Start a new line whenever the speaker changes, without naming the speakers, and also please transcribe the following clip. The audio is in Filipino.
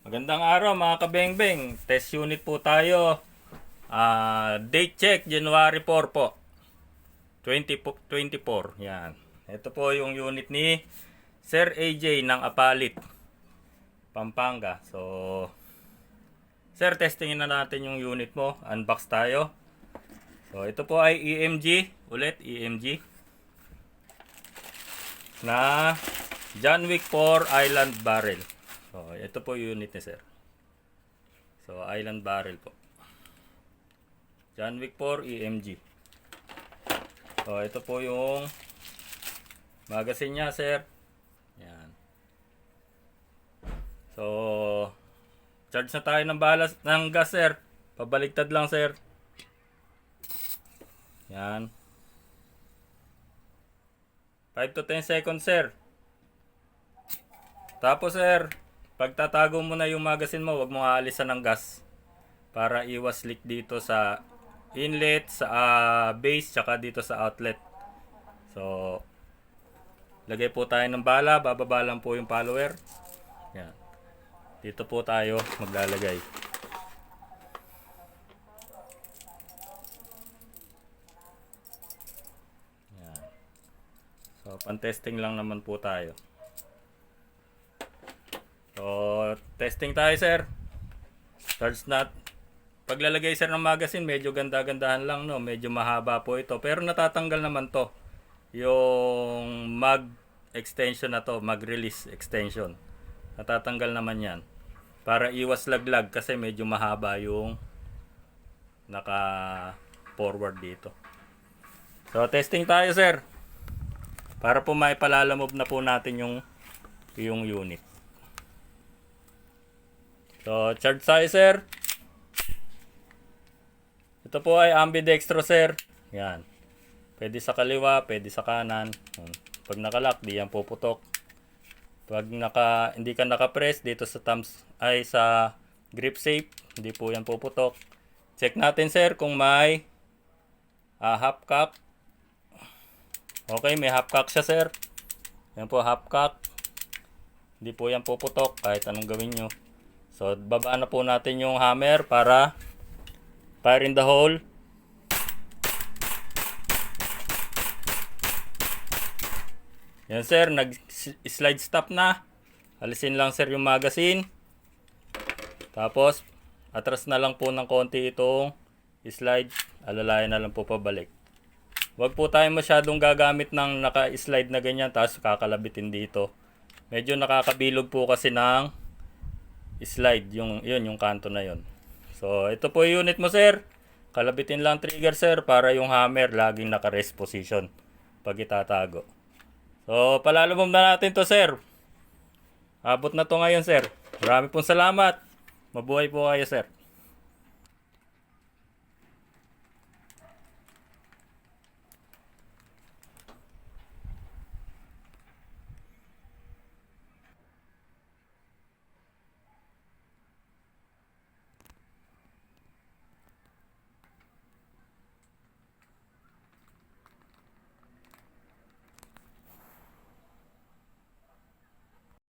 Magandang araw mga kabengbeng. Test unit po tayo. Date check January 4 po. 2024. Yan. Ito po yung unit ni Sir AJ ng Apalit, Pampanga. So, Sir, testingin na natin yung unit mo. Unbox tayo. So, ito po ay EMG. Ulit, EMG. Na John Wick 4 Island Barrel. So, ito po yung unit ni Sir. So, Island Barrel po. John Wick 4 EMG. So, ito po yung magazine niya, Sir. Yan. So, charge na tayo ng balas ng gas, Sir. Pabaligtad lang, Sir. Yan. 5 to 10 seconds, Sir. Tapos, Sir, pagtatago mo na yung magazine mo, huwag mo aalisan ng gas para iwas leak dito sa inlet, sa base, tsaka dito sa outlet. So, lagay po tayo ng bala, bababa lang po yung follower. Yan. Dito po tayo maglalagay. Yan. So, pan-testing lang naman po tayo. So, testing tayo, Sir. Charge nut. Paglalagay, Sir, ng magazine, medyo ganda-gandahan lang, no? Medyo mahaba po ito. Pero natatanggal naman to. Yung mag extension na to, mag-release extension. Natatanggal naman yan. Para iwas laglag kasi medyo mahaba yung naka-forward dito. So, testing tayo, Sir. Para po maipalalamove na po natin yung unit. So, charge tayo, Sir. Ito po ay ambidextro, Sir. Yan. Pwede sa kaliwa, pwede sa kanan. Pag nakalock, di yan puputok. Pag hindi ka naka-press dito sa thumbs, ay sa grip safe, hindi po yan puputok. Check natin, Sir, kung may half cock. Okay, may half cock siya, Sir. Yan po, half cock. Hindi po yan puputok kahit anong gawin nyo. So, babaan na po natin yung hammer para fire in the hole. Yan, Sir, nag-slide stop na. Alisin lang, Sir, yung magazine. Tapos, atras na lang po ng konti itong slide. Alalayan na lang po pabalik. Huwag po tayo masyadong gagamit ng naka-slide na ganyan, tapos kakalabitin dito. Medyo nakakabilog po kasi ng slide, yung kanto na yon. So, ito po yung unit mo, Sir. Kalabitin lang trigger, Sir, para yung hammer laging naka-rest position pag itatago. So, palalamove na natin to, Sir. Abot na to ngayon, Sir. Marami pong salamat. Mabuhay po kayo, Sir.